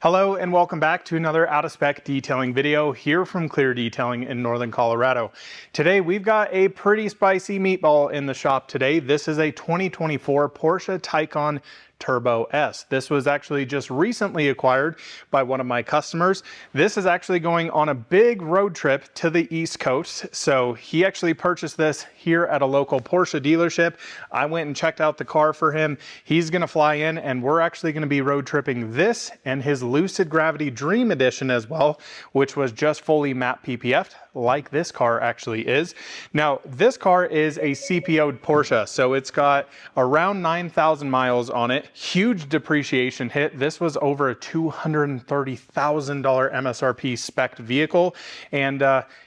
Hello and welcome back to another out-of-spec detailing video here from Clear Detailing in Northern Colorado. Today we've got a pretty spicy meatball in the shop today. This is a 2024 Porsche Taycan Turbo S. This was actually just recently acquired by one of my customers. This is actually going on a big road trip to the East Coast. So he actually purchased this here at a local Porsche dealership. I went and checked out the car for him. He's gonna fly in and we're actually gonna be road tripping this and his Lucid Gravity Dream Edition as well, which was just fully matte PPF'd like this car actually is. Now, this car is a CPO Porsche, so it's got around 9,000 miles on it. Huge depreciation hit. This was over a $230,000 MSRP spec'd vehicle, and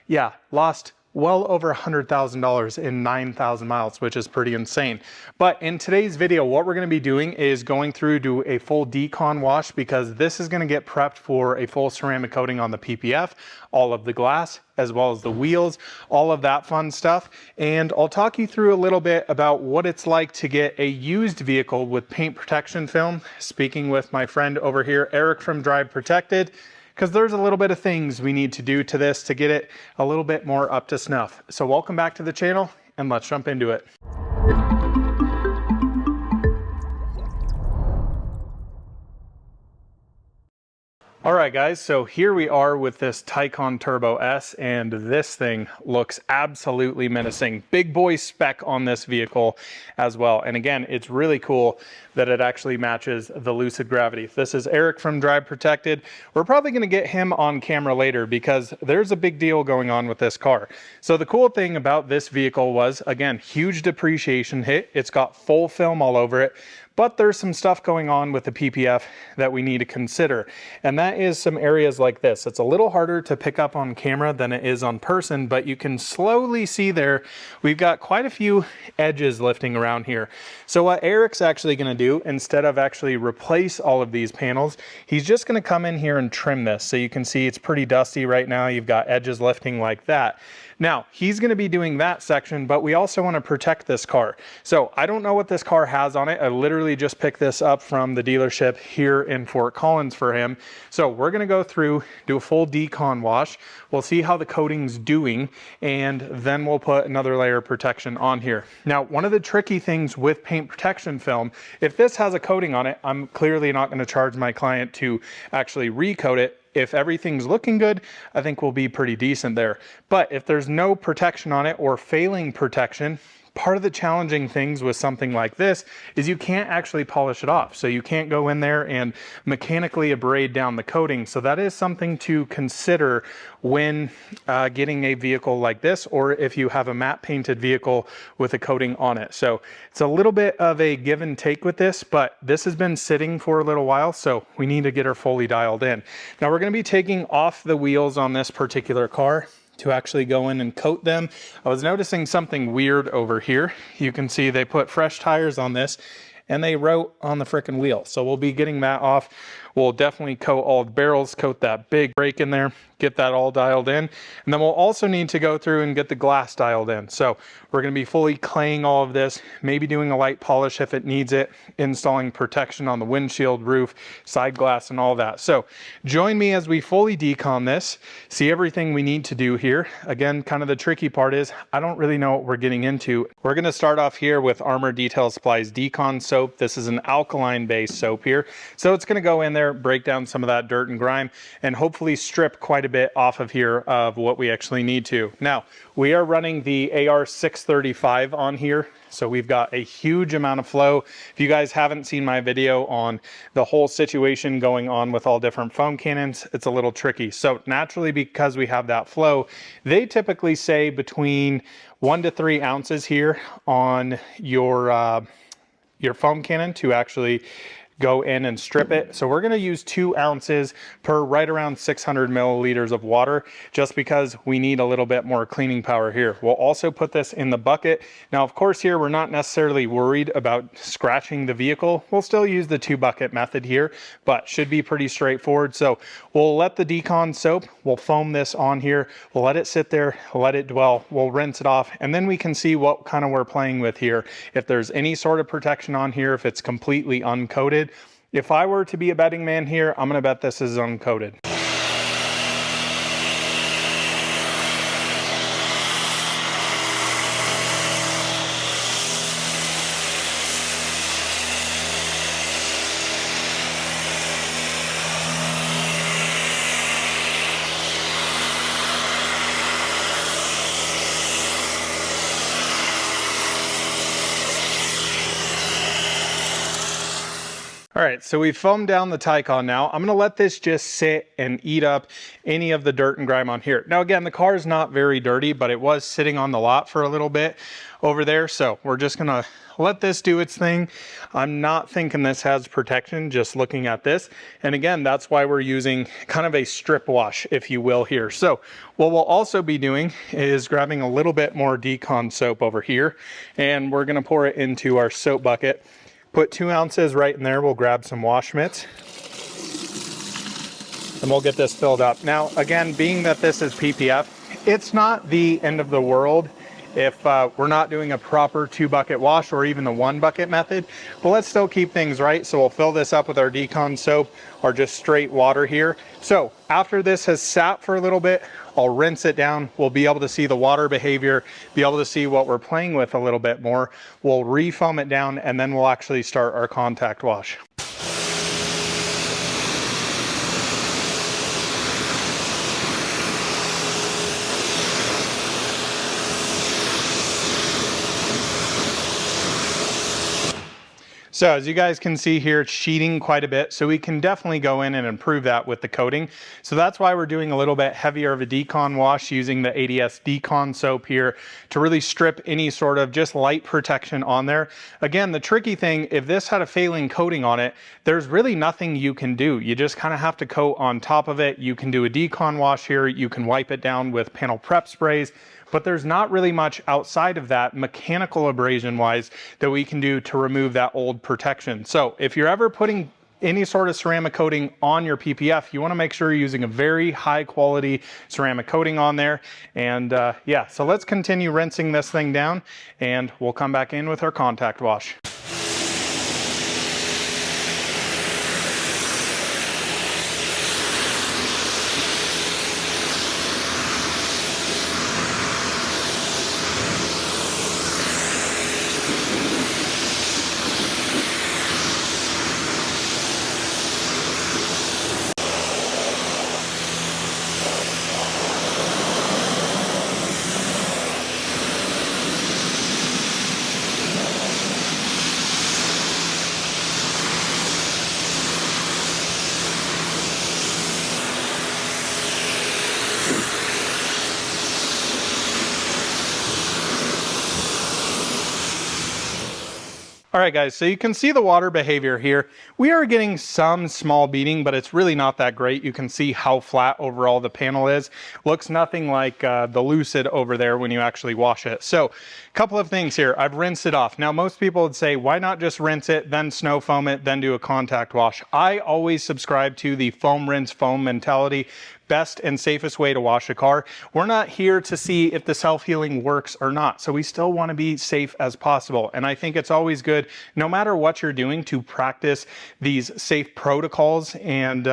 yeah, lost well over $100,000 in 9,000 miles, which is pretty insane. But in today's video, what we're gonna be doing is going through do a full decon wash, because this is gonna get prepped for a full ceramic coating on the PPF, all of the glass, as well as the wheels, all of that fun stuff. And I'll talk you through a little bit about what it's like to get a used vehicle with paint protection film, speaking with my friend over here, Eric from Drive Protected, because there's a little bit of things we need to do to this to get it a little bit more up to snuff. So welcome back to the channel and let's jump into it. All right, guys, so here we are with this Taycan Turbo S, and this thing looks absolutely menacing. Big boy spec on this vehicle as well. And again, it's really cool that it actually matches the Lucid Gravity. This is Eric from Drive Protected. We're probably gonna get him on camera later because there's a big deal going on with this car. So the cool thing about this vehicle was, again, huge depreciation hit. It's got full film all over it. But there's some stuff going on with the PPF that we need to consider. And that is some areas like this. It's a little harder to pick up on camera than it is on person, but you can slowly see there, we've got quite a few edges lifting around here. So what Eric's actually gonna do, instead of actually replace all of these panels, he's just gonna come in here and trim this. So you can see it's pretty dusty right now. You've got edges lifting like that. Now, he's gonna be doing that section, but we also wanna protect this car. So I don't know what this car has on it. I literally just picked this up from the dealership here in Fort Collins for him. So we're gonna go through, do a full decon wash. We'll see how the coating's doing, and then we'll put another layer of protection on here. Now, one of the tricky things with paint protection film, if this has a coating on it, I'm clearly not gonna charge my client to actually recoat it. If everything's looking good, I think we'll be pretty decent there. But if there's no protection on it or failing protection, part of the challenging things with something like this is you can't actually polish it off. So you can't go in there and mechanically abrade down the coating. So that is something to consider when getting a vehicle like this, or if you have a matte painted vehicle with a coating on it. So it's a little bit of a give and take with this, but this has been sitting for a little while, so we need to get her fully dialed in. Now we're gonna be taking off the wheels on this particular car to actually go in and coat them. I was noticing something weird over here. You can see they put fresh tires on this and they wrote on the frickin' wheel. So we'll be getting that off. We'll definitely coat all the barrels, coat that big brake in there, get that all dialed in. And then we'll also need to go through and get the glass dialed in. So we're gonna be fully claying all of this, maybe doing a light polish if it needs it, installing protection on the windshield, roof, side glass, and all that. So join me as we fully decon this, see everything we need to do here. Again, kind of the tricky part is I don't really know what we're getting into. We're gonna start off here with Armor Detail Supply's Decon soap. This is an alkaline-based soap here. So it's gonna go in there, break down some of that dirt and grime, and hopefully strip quite a bit off of here of what we actually need to. Now, we are running the AR635 on here, so we've got a huge amount of flow. If you guys haven't seen my video on the whole situation going on with all different foam cannons, it's a little tricky. So naturally, because we have that flow, they typically say between 1 to 3 ounces here on your foam cannon to actually go in and strip it. So we're going to use 2 ounces per right around 600 milliliters of water, just because we need a little bit more cleaning power here. We'll also put this in the bucket. Now, of course, here we're not necessarily worried about scratching the vehicle. We'll still use the 2-bucket method here, but should be pretty straightforward. So we'll let the Decon soap, we'll foam this on here, we'll let it sit there, let it dwell, we'll rinse it off, and then we can see what kind of we're playing with here. If there's any sort of protection on here, if it's completely uncoated, If I were to be a betting man here, I'm gonna bet this is uncoated. All right, so we've foamed down the Taycan now. I'm gonna let this just sit and eat up any of the dirt and grime on here. Now again, the car is not very dirty, but it was sitting on the lot for a little bit over there. So we're just gonna let this do its thing. I'm not thinking this has protection, just looking at this. And again, that's why we're using kind of a strip wash, if you will, here. So what we'll also be doing is grabbing a little bit more Decon soap over here, and we're gonna pour it into our soap bucket. Put 2 ounces right in there. We'll grab some wash mitts and we'll get this filled up. Now, again, being that this is PPF, it's not the end of the world if we're not doing a proper 2-bucket wash or even the 1-bucket method, but let's still keep things right. So we'll fill this up with our Decon soap or just straight water here. So after this has sat for a little bit, I'll rinse it down. We'll be able to see the water behavior, be able to see what we're playing with a little bit more. We'll refoam it down and then we'll actually start our contact wash. So as you guys can see here, it's sheeting quite a bit. So we can definitely go in and improve that with the coating. So that's why we're doing a little bit heavier of a Decon wash using the ADS Decon soap here to really strip any sort of just light protection on there. Again, the tricky thing, if this had a failing coating on it, there's really nothing you can do. You just kind of have to coat on top of it. You can do a Decon wash here. You can wipe it down with panel prep sprays. But there's not really much outside of that mechanical abrasion wise that we can do to remove that old protection. So if you're ever putting any sort of ceramic coating on your PPF, you want to make sure you're using a very high quality ceramic coating on there. And yeah, so let's continue rinsing this thing down and we'll come back in with our contact wash. All right, guys, so you can see the water behavior here. We are getting some small beading, but it's really not that great. You can see how flat overall the panel is. Looks nothing like the Lucid over there when you actually wash it. So a couple of things here. I've rinsed it off. Now, most people would say, why not just rinse it, then snow foam it, then do a contact wash? I always subscribe to the foam rinse foam mentality. Best and safest way to wash a car. We're not here to see if the self-healing works or not. So we still want to be safe as possible. And I think it's always good, no matter what you're doing, to practice these safe protocols and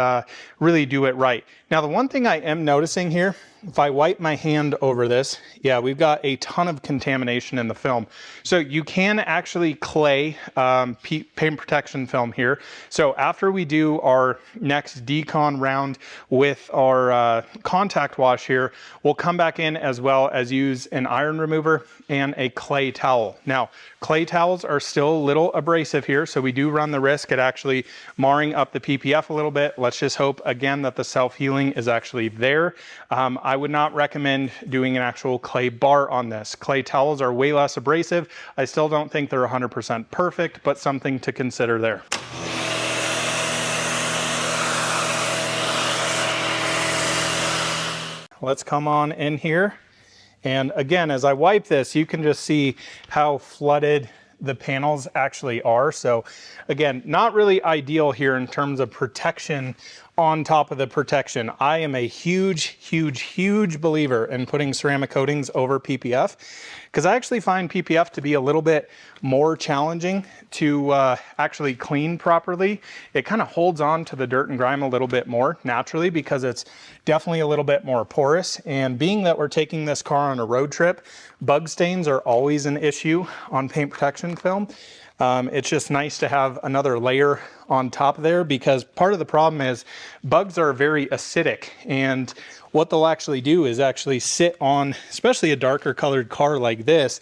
really do it right. Now, the one thing I am noticing here, if I wipe my hand over this, yeah, we've got a ton of contamination in the film. So you can actually clay paint protection film here. So after we do our next Decon round with our contact wash here, we'll come back in as well as use an iron remover and a clay towel. Now, clay towels are still a little abrasive here, so we do run the risk at actually marring up the PPF a little bit. Let's just hope, again, that the self-healing is actually there. I would not recommend doing an actual clay bar on this. Clay towels are way less abrasive. I still don't think they're 100% perfect, but something to consider there. Let's come on in here. And again, as I wipe this, you can just see how flooded the panels actually are. So again, not really ideal here in terms of protection on top of the protection. I am a huge believer in putting ceramic coatings over PPF, because I actually find PPF to be a little bit more challenging to actually clean properly. It kind of holds on to the dirt and grime a little bit more naturally because it's definitely a little bit more porous. And being that we're taking this car on a road trip, bug stains are always an issue on paint protection film. It's just nice to have another layer on top there, because part of the problem is bugs are very acidic, and what they'll actually do is actually sit on, especially a darker colored car like this,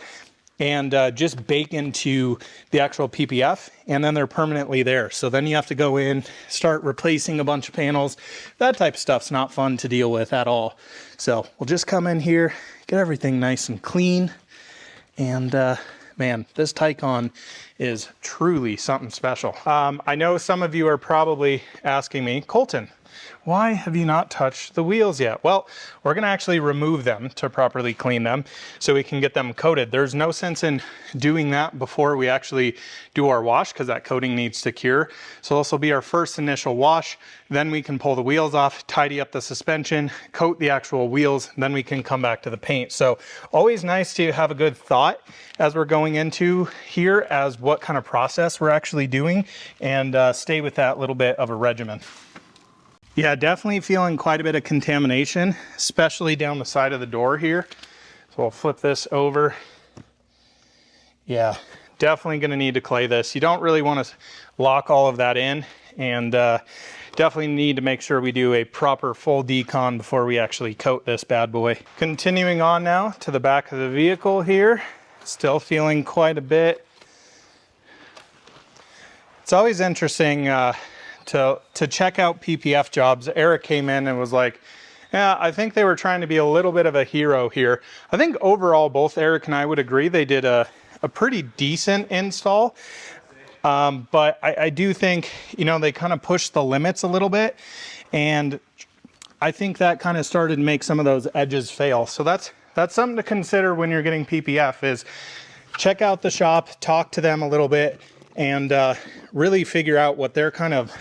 and just bake into the actual PPF, and then they're permanently there. So then you have to go in, start replacing a bunch of panels. That type of stuff's not fun to deal with at all. So we'll just come in here, get everything nice and clean, and man, this Taycan is truly something special. I know some of you are probably asking me, Colton, why have you not touched the wheels yet? Well, we're gonna actually remove them to properly clean them so we can get them coated. There's no sense in doing that before we actually do our wash, because that coating needs to cure. So this will be our first initial wash. Then we can pull the wheels off, tidy up the suspension, coat the actual wheels, then we can come back to the paint. So always nice to have a good thought as we're going into here as what kind of process we're actually doing, and stay with that little bit of a regimen. Yeah, definitely feeling quite a bit of contamination, especially down the side of the door here. So I'll flip this over. Yeah, definitely gonna need to clay this. You don't really wanna lock all of that in, and definitely need to make sure we do a proper full decon before we actually coat this bad boy. Continuing on now to the back of the vehicle here. Still feeling quite a bit. It's always interesting to check out PPF jobs. Eric came in and was like, yeah, I think they were trying to be a little bit of a hero here. I think overall, both Eric and I would agree they did a pretty decent install. But I do think, you know, they kind of pushed the limits a little bit, and I think that kind of started to make some of those edges fail. So that's something to consider when you're getting PPF, is check out the shop, talk to them a little bit, and really figure out what their kind of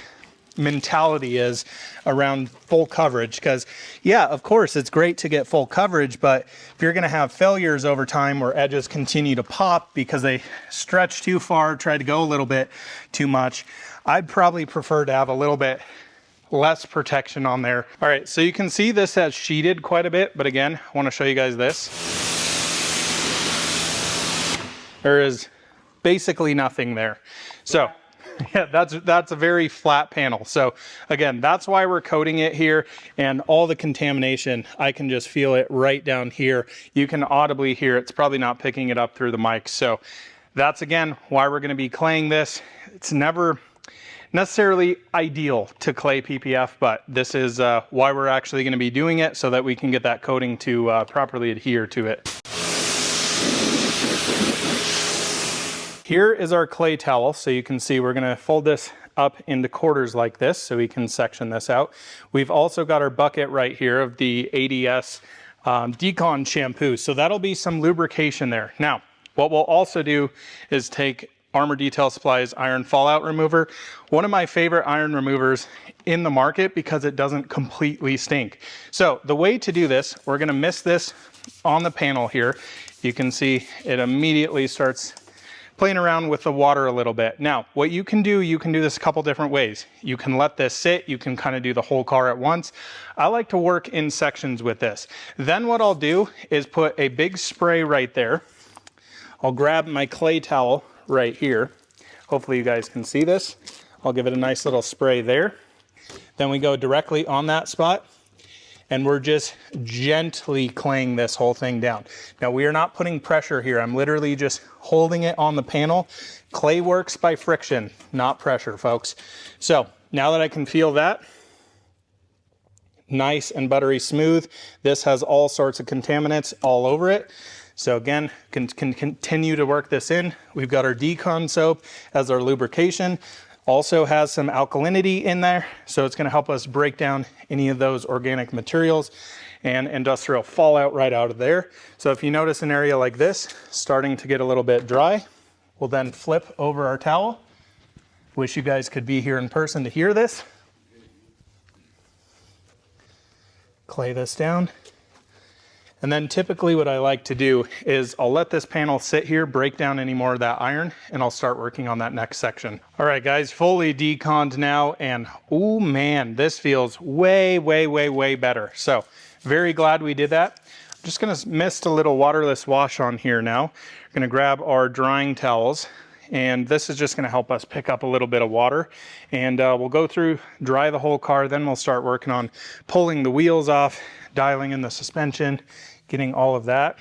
mentality is around full coverage. Because yeah, of course it's great to get full coverage, but if you're going to have failures over time where edges continue to pop because they stretch too far, try to go a little bit too much, I'd probably prefer to have a little bit less protection on there. All right, so you can see this has sheeted quite a bit, but again, I want to show you guys this. There is basically nothing there. So yeah, that's a very flat panel. So again, that's why we're coating it here, and all the contamination, I can just feel it right down here. You can audibly hear it. It's probably not picking it up through the mic. So that's again why we're going to be claying this. It's never necessarily ideal to clay PPF, but this is why we're actually going to be doing it, so that we can get that coating to properly adhere to it. Here is our clay towel. So you can see we're going to fold this up into quarters like this so we can section this out. We've also got our bucket right here of the ADS Decon shampoo. So that'll be some lubrication there. Now, what we'll also do is take Armor Detail Supply's iron fallout remover. One of my favorite iron removers in the market because it doesn't completely stink. So the way to do this, we're going to mist this on the panel here. You can see it immediately starts playing around with the water a little bit. Now, what you can do this a couple different ways. You can let this sit, you can kind of do the whole car at once. I like to work in sections with this. Then what I'll do is put a big spray right there. I'll grab my clay towel right here. Hopefully you guys can see this. I'll give it a nice little spray there. Then we go directly on that spot, and we're just gently claying this whole thing down. Now, we are not putting pressure here. I'm literally just holding it on the panel. Clay works by friction, not pressure, folks. So now that I can feel that, nice and buttery smooth. This has all sorts of contaminants all over it. So again, can continue to work this in. We've got our Decon soap as our lubrication. Also has some alkalinity in there, so it's going to help us break down any of those organic materials and industrial fallout right out of there. So if you notice an area like this starting to get a little bit dry, we'll then flip over our towel. Wish you guys could be here in person to hear this. Clay this down. And then typically what I like to do is I'll let this panel sit here, break down any more of that iron, and I'll start working on that next section. All right, guys, fully deconned now, and oh man, this feels way, way, way, way better. So very glad we did that. I'm just gonna mist a little waterless wash on here now. We're gonna grab our drying towels, and this is just gonna help us pick up a little bit of water. And we'll go through, dry the whole car, then we'll start working on pulling the wheels off, dialing in the suspension, getting all of that.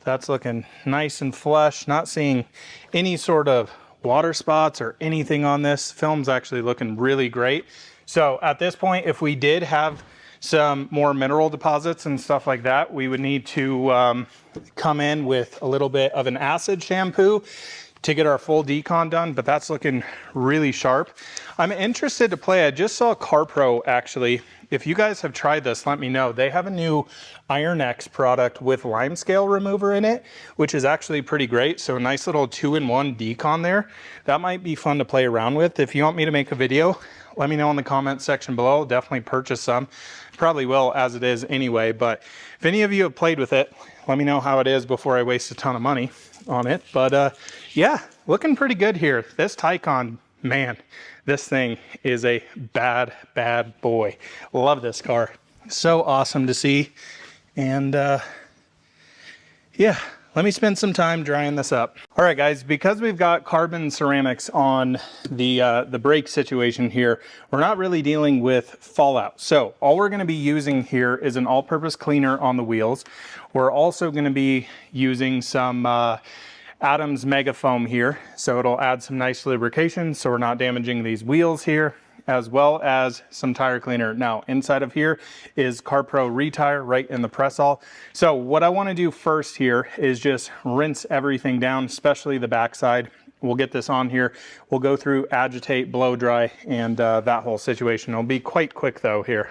That's looking nice and flush, not seeing any sort of water spots or anything on this. Film's actually looking really great. So at this point, if we did have some more mineral deposits and stuff like that, we would need to come in with a little bit of an acid shampoo to get our full decon done, but that's looking really sharp. I'm interested to play. I just saw CarPro actually. If you guys have tried this, let me know. They have a new Iron X product with limescale remover in it, which is actually pretty great. So a nice little 2-in-1 decon there. That might be fun to play around with. If you want me to make a video, let me know in the comment section below. I'll definitely purchase some. Probably will as it is anyway, but if any of you have played with it, let me know how it is before I waste a ton of money on it. But yeah, looking pretty good here. This Taycan, man, this thing is a bad, bad boy. Love this car. So awesome to see. And yeah, let me spend some time drying this up. All right, guys, because we've got carbon ceramics on the brake situation here, we're not really dealing with fallout. So all we're gonna be using here is an all-purpose cleaner on the wheels. We're also gonna be using some Adams Mega Foam here. So it'll add some nice lubrication so we're not damaging these wheels here, as well as some tire cleaner. Now, inside of here is CarPro Retire right in the press-all. So what I wanna do first here is just rinse everything down, especially the backside. We'll get this on here. We'll go through, agitate, blow dry, and that whole situation. It'll be quite quick though here.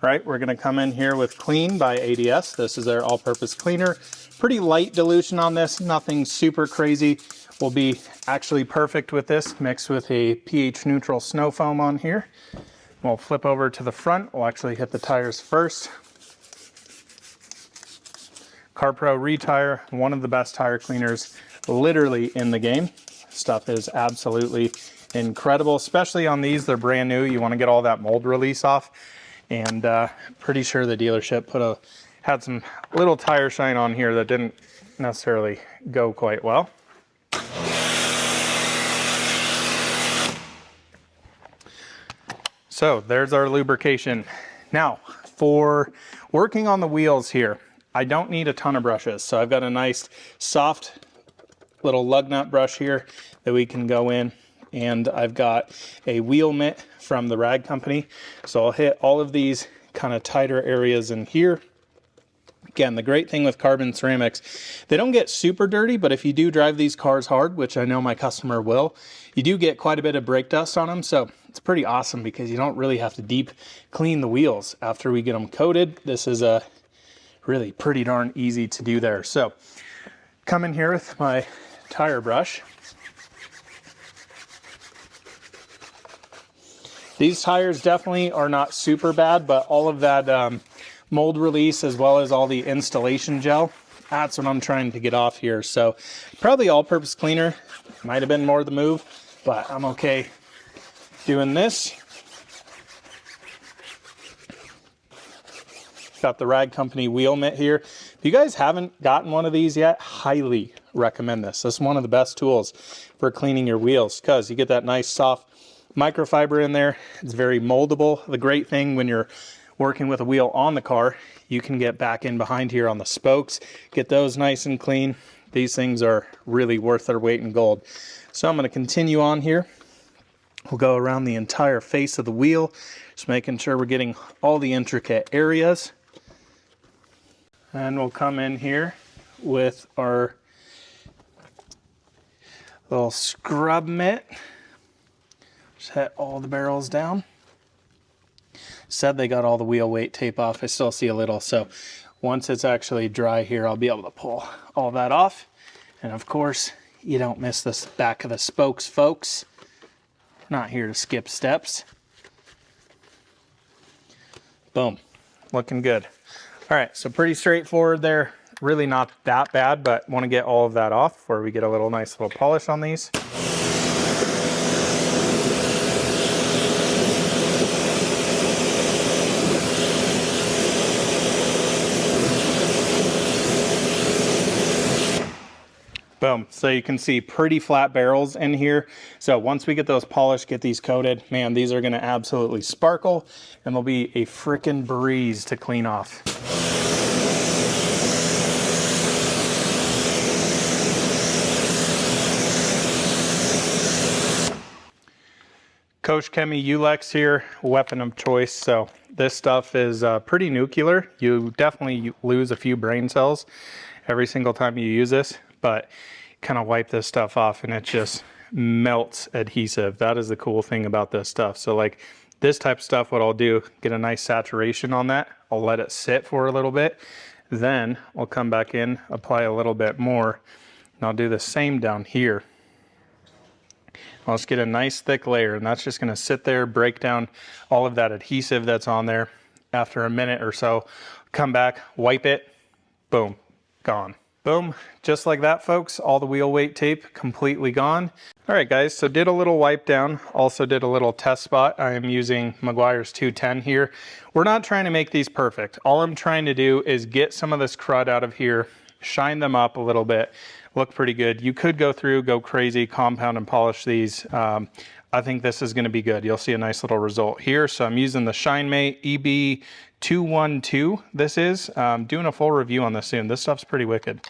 Right, we're gonna come in here with Clean by ADS. This is their all-purpose cleaner. Pretty light dilution on this, nothing super crazy. Will be actually perfect with this, mixed with a pH neutral snow foam on here. We'll flip over to the front. We'll actually hit the tires first. CarPro Retire, one of the best tire cleaners literally in the game. Stuff is absolutely incredible, especially on these. They're brand new. You wanna get all that mold release off. And pretty sure the dealership had some little tire shine on here that didn't necessarily go quite well. So there's our lubrication. Now, for working on the wheels here, I don't need a ton of brushes. So I've got a nice soft little lug nut brush here that we can go in. And I've got a wheel mitt from the rag company. So I'll hit all of these kind of tighter areas in here. Again, the great thing with carbon ceramics, they don't get super dirty, but if you do drive these cars hard, which I know my customer will, you do get quite a bit of brake dust on them. So it's pretty awesome because you don't really have to deep clean the wheels after we get them coated. This is a really pretty darn easy to do there. So come in here with my tire brush. These tires definitely are not super bad, but all of that mold release as well as all the installation gel, that's what I'm trying to get off here. So probably all-purpose cleaner might have been more the move, but I'm okay doing this. Got the Rag Company wheel mitt here. If you guys haven't gotten one of these yet, highly recommend this. This is one of the best tools for cleaning your wheels because you get that nice soft microfiber in there. It's very moldable. The great thing when you're working with a wheel on the car, you can get back in behind here on the spokes, get those nice and clean. These things are really worth their weight in gold. So I'm going to continue on here. We'll go around the entire face of the wheel, just making sure we're getting all the intricate areas. And we'll come in here with our little scrub mitt. Just hit all the barrels down. Said they got all the wheel weight tape off. I still see a little, so once it's actually dry here, I'll be able to pull all that off. And of course, you don't miss the back of the spokes, folks. We're not here to skip steps. Boom, looking good. All right, so pretty straightforward there. Really not that bad, but want to get all of that off before we get a nice little polish on these. Boom, so you can see pretty flat barrels in here. So once we get those polished, get these coated, man, these are gonna absolutely sparkle and they'll be a frickin' breeze to clean off. Koch Chemie Ulex here, weapon of choice. So this stuff is pretty nuclear. You definitely lose a few brain cells every single time you use this, but kind of wipe this stuff off and it just melts adhesive. That is the cool thing about this stuff. So like this type of stuff, what I'll do, get a nice saturation on that. I'll let it sit for a little bit. Then I'll come back in, apply a little bit more, and I'll do the same down here. I'll just get a nice thick layer, and that's just gonna sit there, break down all of that adhesive that's on there. After a minute or so, come back, wipe it, boom, gone. Boom, just like that, folks, all the wheel weight tape completely gone. All right, guys, so did a little wipe down, also did a little test spot. I am using Meguiar's 210 here. We're not trying to make these perfect. All I'm trying to do is get some of this crud out of here, shine them up a little bit, look pretty good. You could go through, go crazy, compound and polish these. I think this is gonna be good. You'll see a nice little result here. So I'm using the ShineMate EB212. This is, doing a full review on this soon. This stuff's pretty wicked.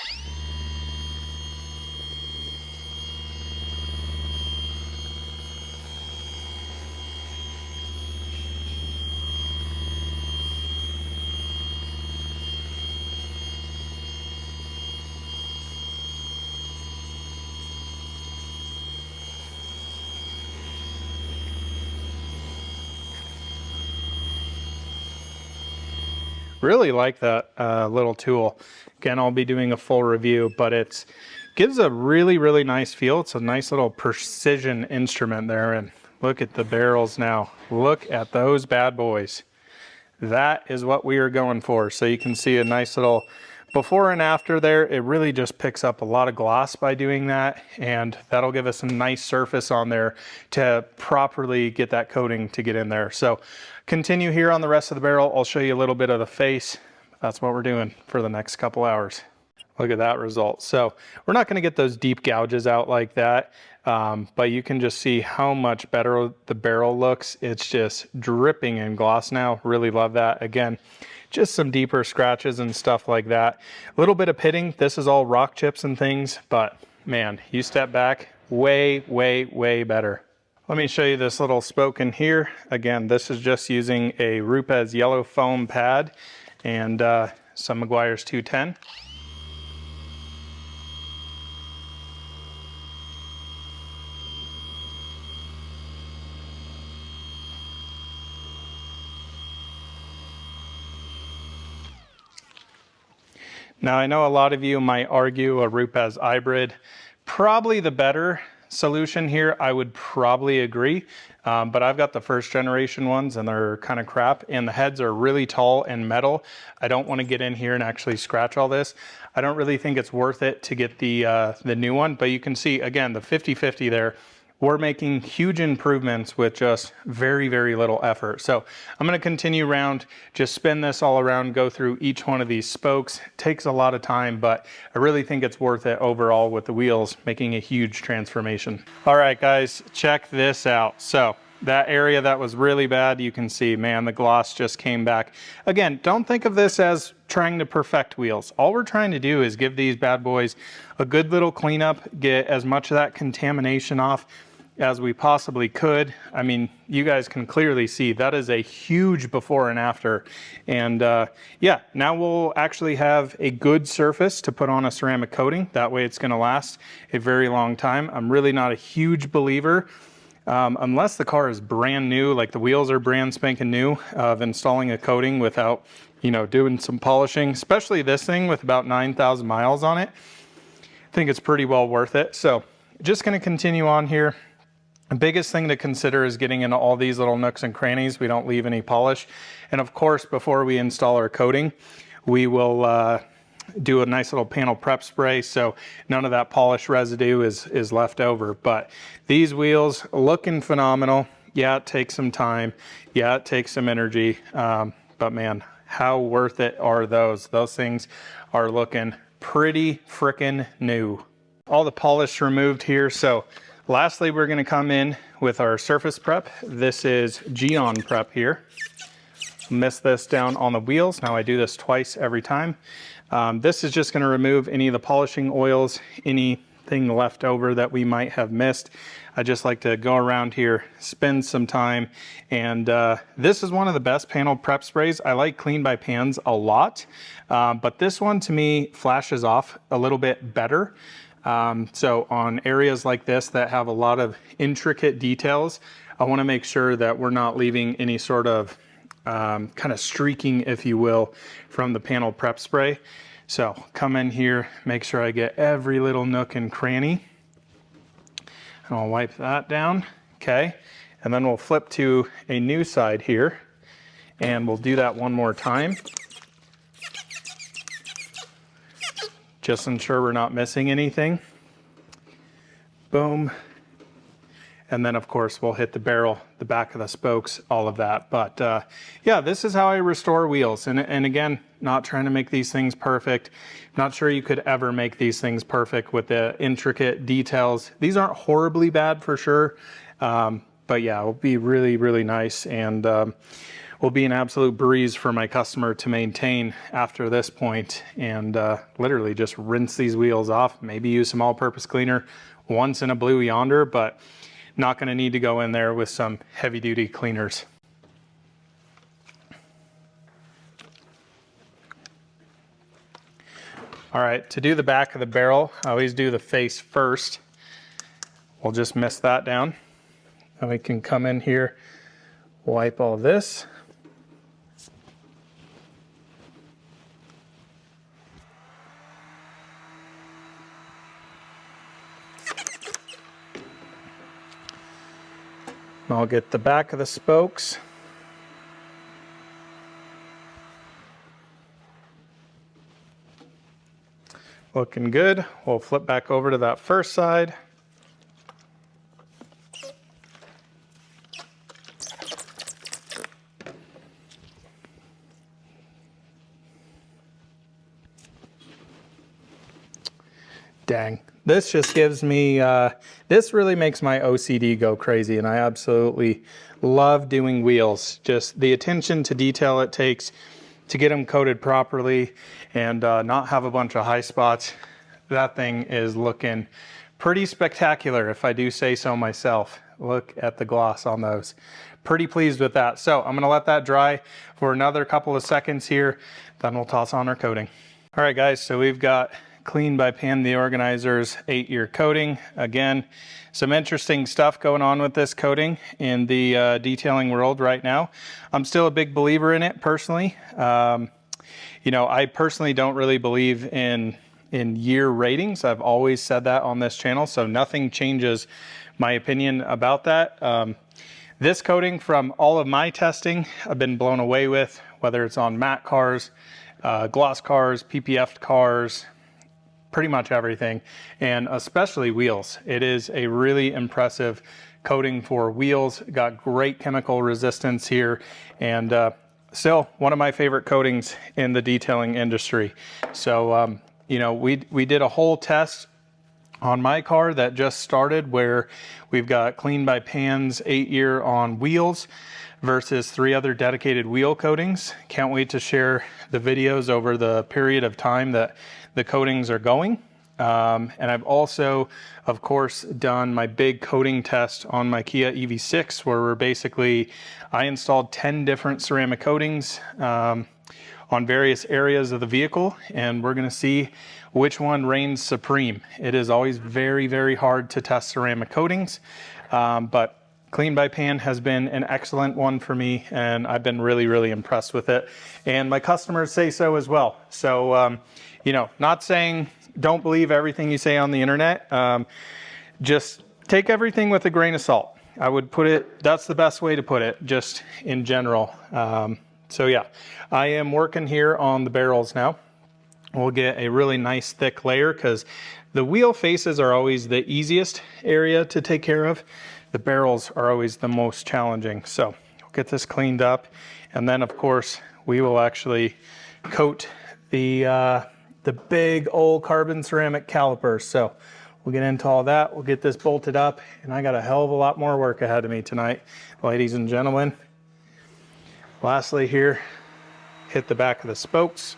Really like that little tool. Again, I'll be doing a full review, but it gives a really, really nice feel. It's a nice little precision instrument there. And look at the barrels now. Look at those bad boys. That is what we are going for. So you can see a nice little before and after there. It really just picks up a lot of gloss by doing that, and that'll give us a nice surface on there to properly get that coating to get in there. So continue here on the rest of the barrel. I'll show you a little bit of the face. That's what we're doing for the next couple hours. Look at that result. So we're not going to get those deep gouges out like that, but you can just see how much better the barrel looks. It's just dripping in gloss now. Really love that. Again, just some deeper scratches and stuff like that. A little bit of pitting. This is all rock chips and things, but man, you step back, way, way, way better. Let me show you this little spoke in here. Again, this is just using a Rupes yellow foam pad and some Meguiar's 210. Now, I know a lot of you might argue a Rupes hybrid, probably the better solution here. I would probably agree, but I've got the first generation ones and they're kind of crap, and the heads are really tall and metal. I don't want to get in here and actually scratch all this. I don't really think it's worth it to get the new one, but you can see, again, the 50-50 there. We're making huge improvements with just very, very little effort. So I'm gonna continue around, just spin this all around, go through each one of these spokes. It takes a lot of time, but I really think it's worth it overall with the wheels, making a huge transformation. All right, guys, check this out. So that area that was really bad, you can see, man, the gloss just came back. Again, don't think of this as trying to perfect wheels. All we're trying to do is give these bad boys a good little cleanup, get as much of that contamination off as we possibly could. I mean, you guys can clearly see that is a huge before and after. And yeah, now we'll actually have a good surface to put on a ceramic coating. That way it's gonna last a very long time. I'm really not a huge believer, unless the car is brand new, like the wheels are brand spanking new, of installing a coating without, you know, doing some polishing, especially this thing with about 9,000 miles on it. think it's pretty well worth it. So just going to continue on here. The biggest thing to consider is getting into all these little nooks and crannies. We don't leave any polish. And of course, before we install our coating, we will do a nice little panel prep spray so none of that polish residue is left over. But these wheels looking phenomenal. Yeah, it takes some time. Yeah, it takes some energy. But man, how worth it are those? Those things are looking pretty frickin' new. All the polish removed here. So lastly, we're going to come in with our surface prep. This is Decon prep here. Mist this down on the wheels. Now I do this twice every time. This is just going to remove any of the polishing oils, anything left over that we might have missed. I just like to go around here, spend some time, and this is one of the best panel prep sprays. I like Clean by Pans a lot, but this one to me flashes off a little bit better. So on areas like this that have a lot of intricate details, I want to make sure that we're not leaving any sort of kind of streaking, if you will, from the panel prep spray. So come in here, make sure I get every little nook and cranny, and I'll wipe that down. Okay, and then we'll flip to a new side here, and we'll do that one more time. Just ensure we're not missing anything. Boom. And then of course we'll hit the barrel, the back of the spokes, all of that. But yeah, this is how I restore wheels. And again, not trying to make these things perfect. Not sure you could ever make these things perfect with the intricate details. These aren't horribly bad for sure. But yeah, it'll be really, really nice, and will be an absolute breeze for my customer to maintain after this point. And literally just rinse these wheels off, maybe use some all-purpose cleaner once in a blue yonder, but not going to need to go in there with some heavy-duty cleaners. All right, to do the back of the barrel, I always do the face first. We'll just mist that down. And we can come in here, wipe all this. I'll get the back of the spokes. Looking good. We'll flip back over to that first side. Dang. This just gives me, this really makes my OCD go crazy, and I absolutely love doing wheels. Just the attention to detail it takes to get them coated properly and not have a bunch of high spots. That thing is looking pretty spectacular, if I do say so myself. Look at the gloss on those. Pretty pleased with that. So I'm gonna let that dry for another couple of seconds here, then we'll toss on our coating. All right guys, so we've got Clean by Pan, the Organizer's 8-year coating. Again, some interesting stuff going on with this coating in the detailing world right now. I'm still a big believer in it personally. You know, I personally don't really believe in year ratings. I've always said that on this channel, so nothing changes my opinion about that. This coating, from all of my testing, I've been blown away with, whether it's on matte cars, gloss cars, PPF cars, pretty much everything, and especially wheels. It is a really impressive coating for wheels. Got great chemical resistance here, and still one of my favorite coatings in the detailing industry. So you know, we did a whole test on my car that just started where we've got Clean by Pan's 8-year on wheels versus 3 other dedicated wheel coatings. Can't wait to share the videos over the period of time that the coatings are going. And I've also, of course, done my big coating test on my Kia EV6, where we're basically, I installed 10 different ceramic coatings on various areas of the vehicle, and we're gonna see which one reigns supreme. It is always very, very hard to test ceramic coatings, but Clean by Pan has been an excellent one for me, and I've been really, really impressed with it. And my customers say so as well. So, you know, not saying don't believe everything you say on the internet. Just take everything with a grain of salt. I would put it, that's the best way to put it, just in general. So yeah, I am working here on the barrels now. We'll get a really nice thick layer because the wheel faces are always the easiest area to take care of. The barrels are always the most challenging. So we'll get this cleaned up. And then of course, we will actually coat the big old carbon ceramic calipers. So we'll get into all that. We'll get this bolted up, and I got a hell of a lot more work ahead of me tonight, ladies and gentlemen. Lastly here, hit the back of the spokes.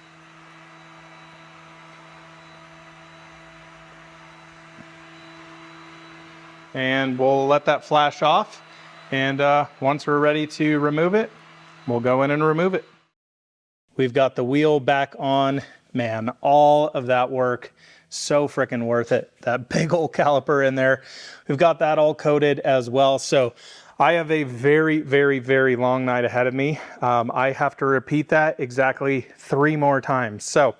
And we'll let that flash off. And once we're ready to remove it, we'll go in and remove it. We've got the wheel back on. Man, all of that work, so freaking worth it. That big old caliper in there. We've got that all coated as well. So I have a very, very, very long night ahead of me. I have to repeat that exactly 3 more times. So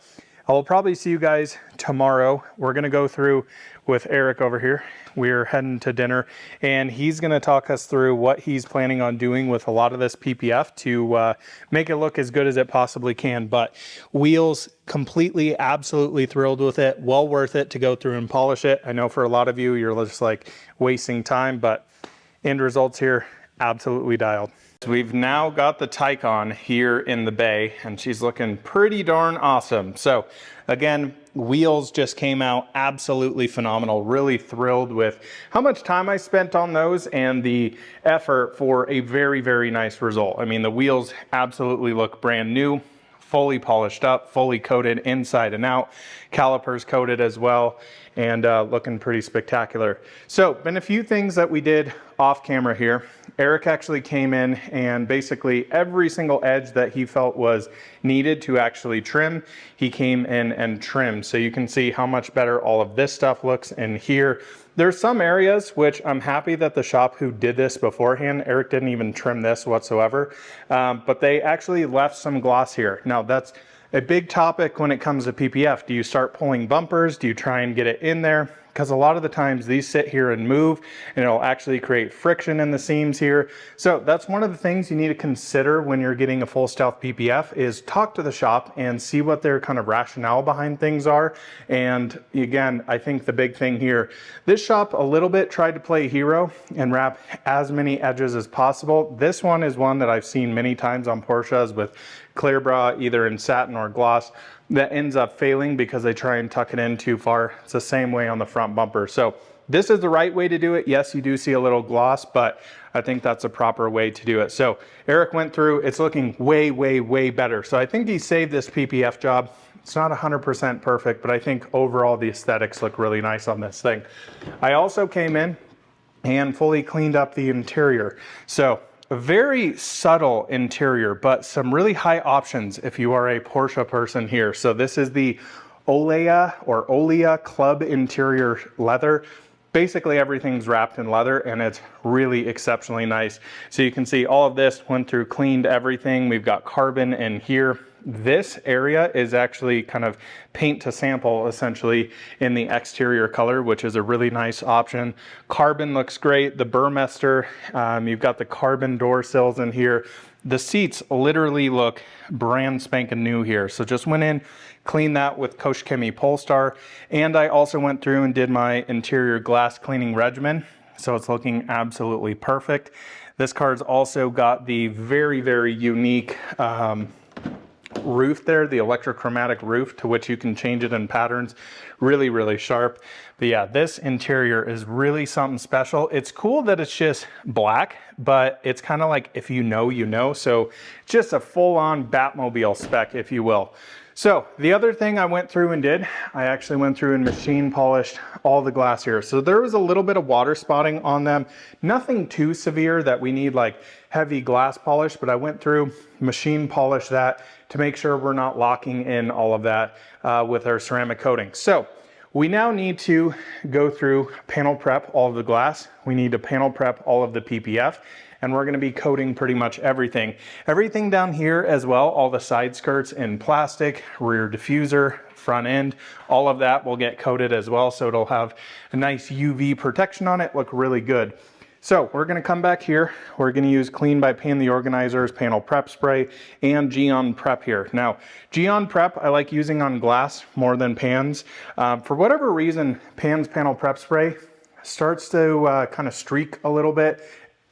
I will probably see you guys tomorrow. We're gonna go through with Eric over here. We're heading to dinner, and he's gonna talk us through what he's planning on doing with a lot of this PPF to make it look as good as it possibly can. But wheels, completely, absolutely thrilled with it. Well worth it to go through and polish it. I know for a lot of you, you're just like wasting time, but end results here, absolutely dialed. We've now got the Taycan here in the bay, and she's looking pretty darn awesome. So again, wheels just came out absolutely phenomenal. Really thrilled with how much time I spent on those and the effort for a very, very nice result. I mean, the wheels absolutely look brand new, fully polished up, fully coated inside and out, calipers coated as well, and looking pretty spectacular. So been a few things that we did off camera here. Eric actually came in, and basically every single edge that he felt was needed to actually trim, he came in and trimmed. So you can see how much better all of this stuff looks in here. There's some areas which I'm happy that the shop who did this beforehand, Eric didn't even trim this whatsoever, but they actually left some gloss here. Now that's a big topic when it comes to PPF. Do you start pulling bumpers? Do you try and get it in there? Because a lot of the times these sit here and move, and it'll actually create friction in the seams here. So that's one of the things you need to consider when you're getting a full stealth PPF, is talk to the shop and see what their kind of rationale behind things are. And again, I think the big thing here, this shop a little bit tried to play hero and wrap as many edges as possible. This one is one that I've seen many times on Porsches with clear bra, either in satin or gloss, that ends up failing because they try and tuck it in too far. It's the same way on the front bumper. So this is the right way to do it. Yes, you do see a little gloss, but I think that's a proper way to do it. So Eric went through, it's looking way, way, way better. So I think he saved this PPF job. It's not 100% perfect, but I think overall the aesthetics look really nice on this thing. I also came in and fully cleaned up the interior. So a very subtle interior, but some really high options if you are a Porsche person here. So this is the Olea Club interior leather. Basically everything's wrapped in leather, and it's really exceptionally nice. So you can see all of this went through, cleaned everything. We've got carbon in here. This area is actually kind of paint to sample essentially in the exterior color, which is a really nice option. Carbon looks great. The Burmester, you've got the carbon door sills in here. The seats literally look brand spanking new here. So just went in, cleaned that with Koshkemi Polestar. And I also went through and did my interior glass cleaning regimen. So it's looking absolutely perfect. This car's also got the very, very unique roof there, the electrochromatic roof, to which you can change it in patterns. Really, really sharp. But yeah, this interior is really something special. It's cool that it's just black, but it's kind of like, if you know, you know. So just a full-on Batmobile spec, if you will. So the other thing I went through and did, I actually went through and machine polished all the glass here. So there was a little bit of water spotting on them. Nothing too severe that we need like heavy glass polish, but I went through, machine polished that to make sure we're not locking in all of that with our ceramic coating. So we now need to go through panel prep all of the glass. We need to panel prep all of the PPF, and we're gonna be coating pretty much everything. Everything down here as well, all the side skirts in plastic, rear diffuser, front end, all of that will get coated as well, so it'll have a nice UV protection on it, look really good. So we're gonna come back here, we're gonna use Clean by Pan the Organizers Panel Prep Spray and Decon Prep here. Now, Decon Prep I like using on glass more than pans. For whatever reason, Pan's Panel Prep Spray starts to kind of streak a little bit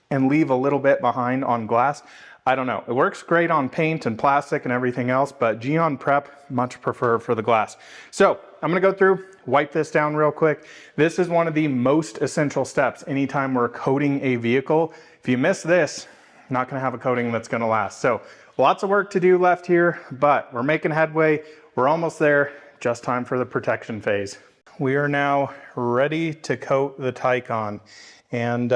and leave a little bit behind on glass. I don't know, it works great on paint and plastic and everything else, but Decon Prep, much prefer for the glass. So I'm gonna go through, wipe this down real quick. This is one of the most essential steps anytime we're coating a vehicle. If you miss this, not gonna have a coating that's gonna last. So lots of work to do left here, but we're making headway. We're almost there, just time for the protection phase. We are now ready to coat the Taycan. And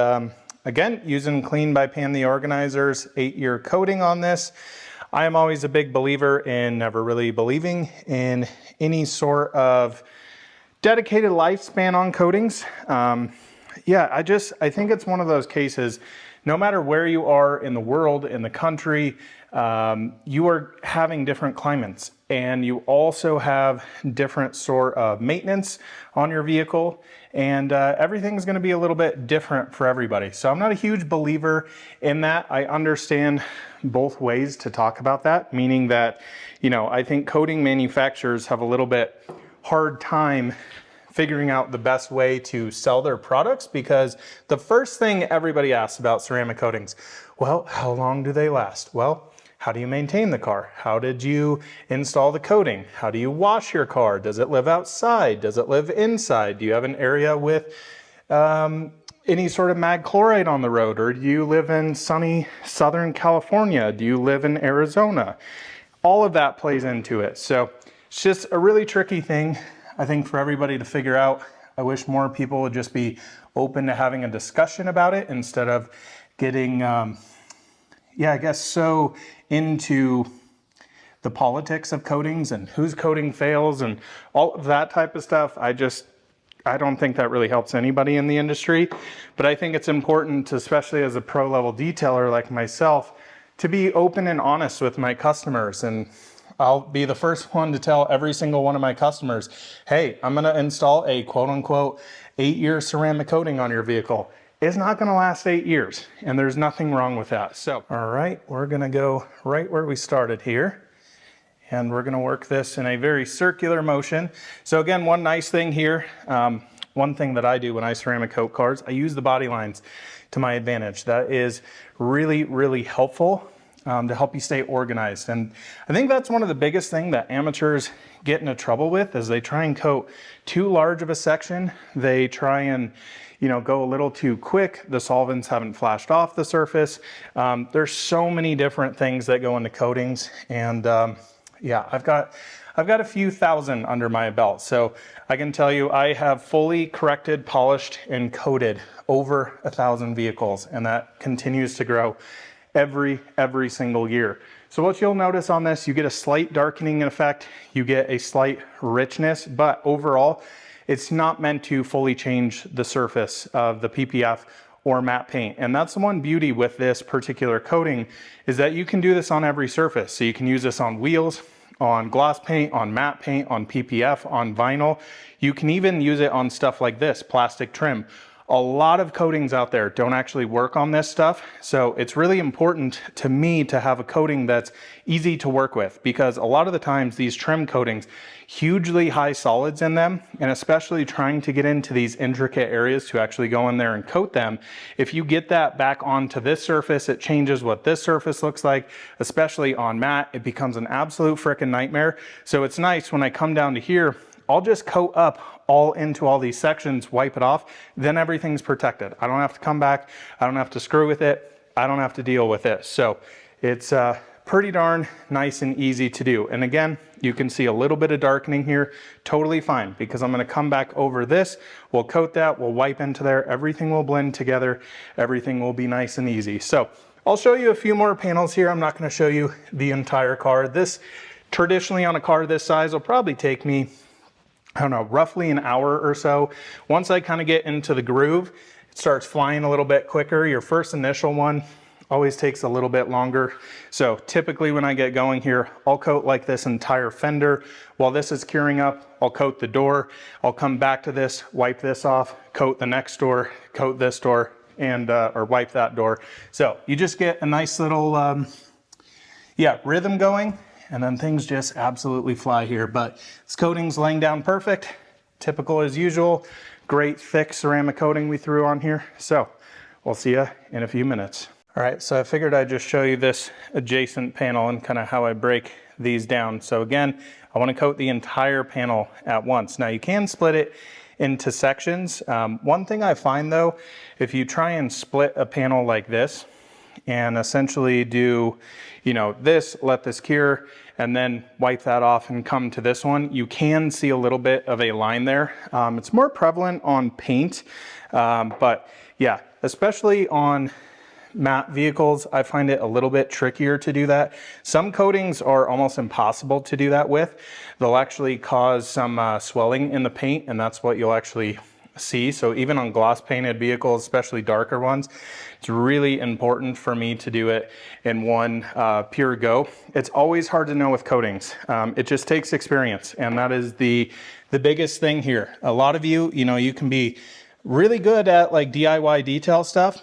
again, using Clean by Pan the Organizers 8-year coating on this. I am always a big believer in never really believing in any sort of dedicated lifespan on coatings. Yeah, I think it's one of those cases, no matter where you are in the world, in the country, you are having different climates, and you also have different sort of maintenance on your vehicle, and everything's gonna be a little bit different for everybody. So I'm not a huge believer in that. I understand both ways to talk about that, meaning that, you know, I think coating manufacturers have a little bit hard time figuring out the best way to sell their products, because the first thing everybody asks about ceramic coatings, well, how long do they last? Well, how do you maintain the car? How did you install the coating? How do you wash your car? Does it live outside? Does it live inside? Do you have an area with any sort of mag chloride on the road? Or do you live in sunny Southern California? Do you live in Arizona? All of that plays into it. So it's just a really tricky thing, I think, for everybody to figure out. I wish more people would just be open to having a discussion about it instead of getting, yeah, I guess so into the politics of coatings and whose coating fails and all of that type of stuff. I don't think that really helps anybody in the industry, but I think it's important, especially as a pro level detailer like myself, to be open and honest with my customers. And I'll be the first one to tell every single one of my customers, hey, I'm gonna install a quote unquote 8-year ceramic coating on your vehicle. It's not gonna last 8 years, and there's nothing wrong with that. So, all right, we're gonna go right where we started here. And we're gonna work this in a very circular motion. So again, one nice thing here, one thing that I do when I ceramic coat cars, I use the body lines to my advantage. That is really, really helpful to help you stay organized. And I think that's one of the biggest things that amateurs get into trouble with, is they try and coat too large of a section. They try and, you know, go a little too quick. The solvents haven't flashed off the surface. There's so many different things that go into coatings, and yeah, I've got a few thousand under my belt. So I can tell you I have fully corrected, polished, and coated over 1,000 vehicles, and that continues to grow every single year. So what you'll notice on this, you get a slight darkening effect, you get a slight richness, but overall, it's not meant to fully change the surface of the PPF or matte paint. And that's the one beauty with this particular coating, is that you can do this on every surface. So you can use this on wheels, on gloss paint, on matte paint, on PPF, on vinyl. You can even use it on stuff like this, plastic trim. A lot of coatings out there don't actually work on this stuff. So it's really important to me to have a coating that's easy to work with, because a lot of the times these trim coatings, hugely high solids in them, and especially trying to get into these intricate areas to actually go in there and coat them. If you get that back onto this surface, it changes what this surface looks like, especially on matte. It becomes an absolute frickin' nightmare. So it's nice when I come down to here, I'll just coat up all into all these sections, wipe it off, then everything's protected. I don't have to come back, I don't have to screw with it, I don't have to deal with it. So it's pretty darn nice and easy to do. And again, you can see a little bit of darkening here, totally fine, because I'm gonna come back over this, we'll coat that, we'll wipe into there, everything will blend together, everything will be nice and easy. So I'll show you a few more panels here. I'm not gonna show you the entire car. This, traditionally on a car this size, will probably take me I don't know, roughly an hour or so. Once I kind of get into the groove, it starts flying a little bit quicker. Your first initial one always takes a little bit longer. So typically when I get going here, I'll coat like this entire fender. While this is curing up, I'll coat the door. I'll come back to this, wipe this off, coat the next door, coat this door, and or wipe that door. So you just get a nice little rhythm going, and then things just absolutely fly here. But this coating's laying down perfect, typical as usual. Great thick ceramic coating we threw on here. So we'll see you in a few minutes. All right, so I figured I'd just show you this adjacent panel and kind of how I break these down. So again, I want to coat the entire panel at once. Now you can split it into sections. One thing I find though, if you try and split a panel like this and essentially do, this, let this cure, and then wipe that off and come to this one, you can see a little bit of a line there. It's more prevalent on paint, but yeah, especially on matte vehicles, I find it a little bit trickier to do that. Some coatings are almost impossible to do that with. They'll actually cause some swelling in the paint, and that's what you'll actually see. So even on gloss painted vehicles, especially darker ones, it's really important for me to do it in one pure go. It's always hard to know with coatings. It just takes experience, and that is the biggest thing here. A lot of you, you can be really good at like DIY detail stuff,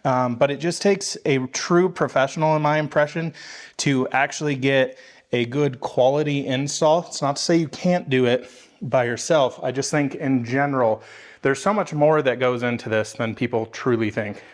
but it just takes a true professional, in my impression, to actually get a good quality install. It's not to say you can't do it by yourself. I just think in general, there's so much more that goes into this than people truly think.